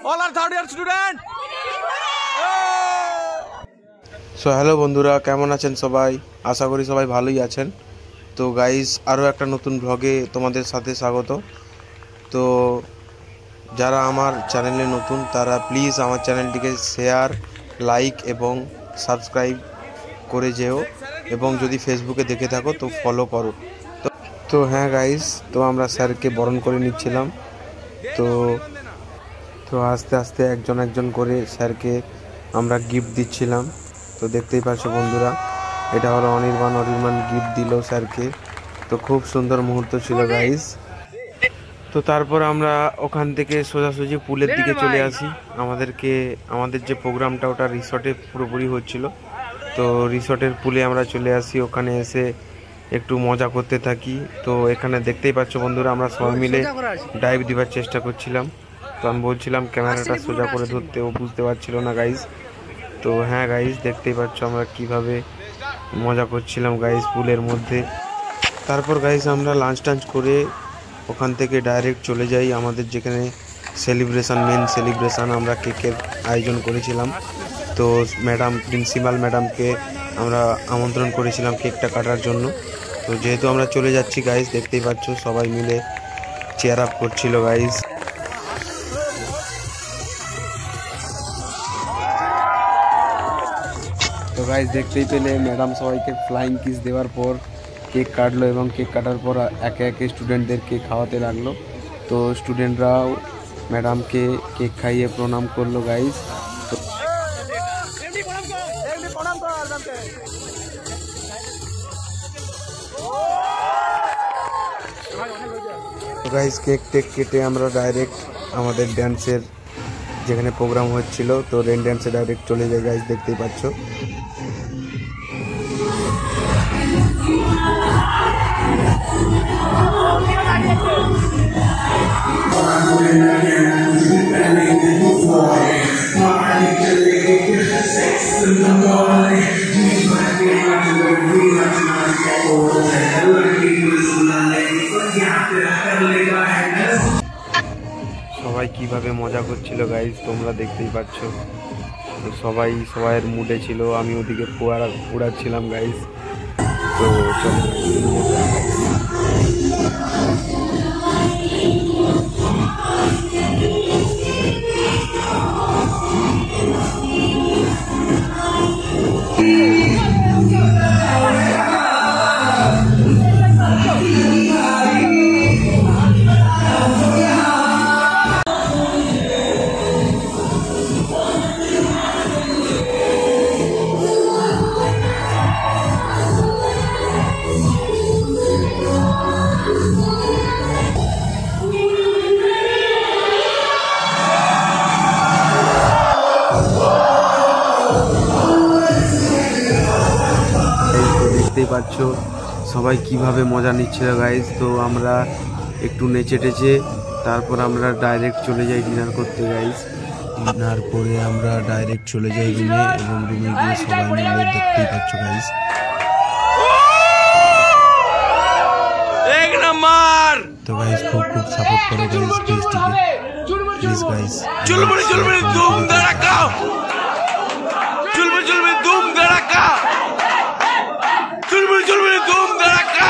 all our third year student. So hello বন্ধুরা, কেমন আছেন সবাই? আশা করি সবাই ভালোই আছেন। তো গাইস, আরও একটা নতুন ব্লগে তোমাদের সাথে স্বাগত। তো যারা আমার চ্যানেলে নতুন তারা প্লিজ আমার চ্যানেলটিকে শেয়ার, লাইক এবং সাবস্ক্রাইব করে যেও, এবং যদি ফেসবুকে দেখে থাকো তো ফলো করো। তো হ্যাঁ গাইস, তো আমরা স্যারকে বরণ করে নিচ্ছিলাম। তো আস্তে আস্তে একজন করে স্যারকে আমরা গিফট দিচ্ছিলাম। তো দেখতেই পাচ্ছ বন্ধুরা, এটা হলো অনির্বাণ গিফট দিল স্যারকে। তো খুব সুন্দর মুহূর্ত ছিল গাইস। তো তারপর আমরা ওখান থেকে সোজাসুজি পুলের দিকে চলে আসি। আমাদের যে প্রোগ্রামটা ওটা রিসর্টে পুরোপুরি হচ্ছিল। তো রিসর্টের পুলে আমরা চলে আসি, ওখানে এসে একটু মজা করতে থাকি। তো এখানে দেখতেই পাচ্ছ বন্ধুরা, আমরা সবাই মিলে ডাইভ দিবার চেষ্টা করছিলাম। তো আমি বলছিলাম ক্যামেরাটা সোজা করে ধরতে, ও বুঝতে পারছিল না গাইস। তো হ্যাঁ গাইস, দেখতেই পাচ্ছ আমরা কিভাবে মজা করছিলাম গাইস পুলের মধ্যে। তারপর গাইস আমরা লাঞ্চ টাঞ্চ করে ওখান থেকে ডাইরেক্ট চলে যাই আমাদের যেখানে মেন সেলিব্রেশন আমরা কেকের আয়োজন করেছিলাম। তো প্রিন্সিপাল ম্যাডামকে আমরা আমন্ত্রণ করেছিলাম কেকটা কাটার জন্য। তো যেহেতু আমরা চলে যাচ্ছি গাইস, দেখতেই পাচ্ছ সবাই মিলে চেয়ার আপ করছিল গাইস। তো গাইস দেখতেই পেলে ম্যাডাম সবাইকে ফ্লাইং কিস দেওয়ার পর কেক কাটলো, এবং কেক কাটার পর একে একে স্টুডেন্টদেরকে খাওয়াতে লাগলো। তো স্টুডেন্টরাও ম্যাডামকে কেক খাইয়ে প্রণাম করলো গাইস। তো গাইস কেক টেক কেটে আমরা ডাইরেক্ট আমাদের ড্যান্সের যেখানে প্রোগ্রাম হচ্ছিল, তো রেন ড্যান্সে ডাইরেক্ট চলে যায় গাইস, দেখতেই পাচ্ছ। সবাই কিভাবে মজা করছিল গাইস, তোমরা দেখতেই পাচ্ছ। তো সবাইয়ের মুডে ছিল, আমি ওদিকে পোড়াচ্ছিলাম গাইস। তো চলো দেখতেই পাচ্ছ সবাই কিভাবে মজা নিচ্ছিল গাইস। তো আমরা একটু নেচে টেচে তারপর আমরা ডাইরেক্ট চলে যাই ডিনার করতে গাইস। ডিনার করে আমরা ডাইরেক্ট চলে যাই রুমে, এবং রুমে গিয়ে সবাই মিলে দেখতেই পাচ্ছ গাইস। তো গাইস খুব সাপোর্ট করো গাইস পেজটিকে, please guys. চুলবুলি Dhoom ধড়াকা, চুলবুলি Dhoom ধড়াকা, চুলবুলি Dhoom ধড়াকা।